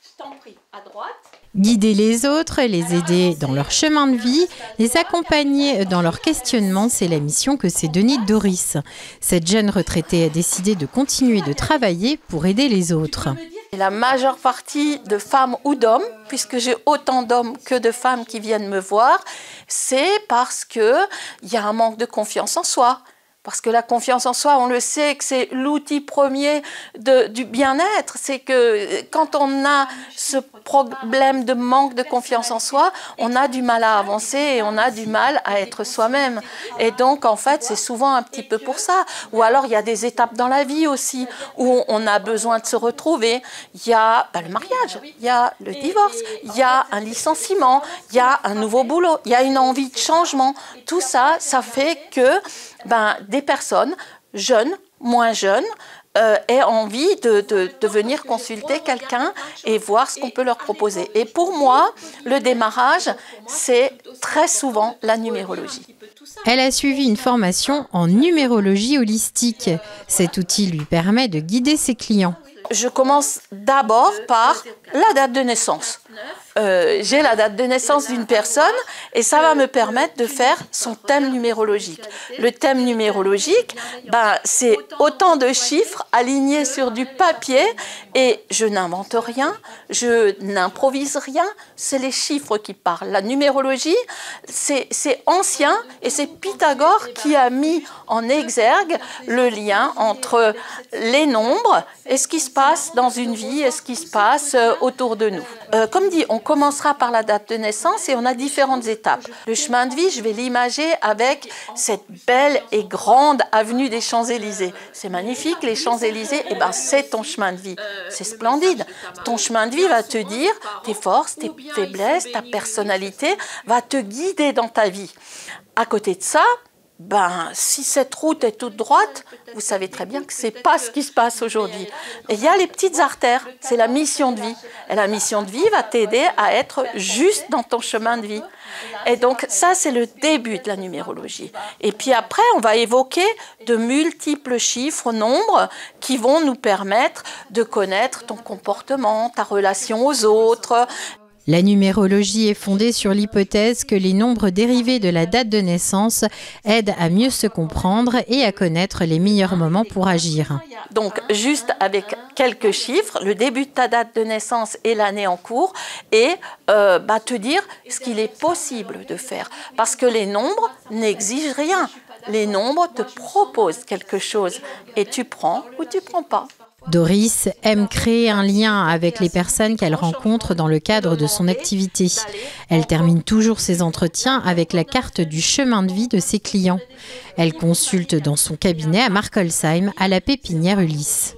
Je t'en prie, à droite. Guider les autres, les aider dans leur chemin de vie, les accompagner dans leur questionnement, c'est la mission que s'est donnée Doris. Cette jeune retraitée a décidé de continuer de travailler pour aider les autres. La majeure partie de femmes ou d'hommes, puisque j'ai autant d'hommes que de femmes qui viennent me voir, c'est parce qu'il y a un manque de confiance en soi. Parce que la confiance en soi, on le sait que c'est l'outil premier du bien-être. C'est que quand on a ce problème de manque de confiance en soi, on a du mal à avancer et on a du mal à être soi-même. Et donc, en fait, c'est souvent un petit peu pour ça. Ou alors, il y a des étapes dans la vie aussi où on a besoin de se retrouver. Il y a le mariage, il y a le divorce, il y a un licenciement, il y a un nouveau boulot, il y a une envie de changement. Tout ça, ça fait que des personnes, jeunes, moins jeunes, aient envie de venir consulter quelqu'un et voir ce qu'on peut leur proposer. Et pour moi, le démarrage, c'est très souvent la numérologie. Elle a suivi une formation en numérologie holistique. Cet outil lui permet de guider ses clients. Je commence d'abord par la date de naissance. J'ai la date de naissance d'une personne et ça va me permettre de faire son thème numérologique. Le thème numérologique, c'est autant de chiffres alignés sur du papier et je n'invente rien, je n'improvise rien, c'est les chiffres qui parlent. La numérologie, c'est ancien et c'est Pythagore qui a mis en exergue le lien entre les nombres et ce qui se passe dans une vie et ce qui se passe autour de nous. Comme dit, on commencera par la date de naissance et on a différentes étapes. Le chemin de vie, je vais l'imager avec cette belle et grande avenue des Champs-Élysées. C'est magnifique, les Champs-Élysées, c'est ton chemin de vie. C'est splendide. Ton chemin de vie va te dire tes forces, tes faiblesses, ta personnalité, va te guider dans ta vie. À côté de ça, si cette route est toute droite, vous savez très bien que ce n'est pas ce qui se passe aujourd'hui. Et il y a les petites artères, c'est la mission de vie. Et la mission de vie va t'aider à être juste dans ton chemin de vie. Et donc ça, c'est le début de la numérologie. Et puis après, on va évoquer de multiples chiffres, nombres, qui vont nous permettre de connaître ton comportement, ta relation aux autres. La numérologie est fondée sur l'hypothèse que les nombres dérivés de la date de naissance aident à mieux se comprendre et à connaître les meilleurs moments pour agir. Donc, juste avec quelques chiffres, le début de ta date de naissance et l'année en cours, et te dire ce qu'il est possible de faire. Parce que les nombres n'exigent rien. Les nombres te proposent quelque chose et tu prends ou tu prends pas. Doris aime créer un lien avec les personnes qu'elle rencontre dans le cadre de son activité. Elle termine toujours ses entretiens avec la carte du chemin de vie de ses clients. Elle consulte dans son cabinet à Markolsheim, à la Pépinière Ulysse.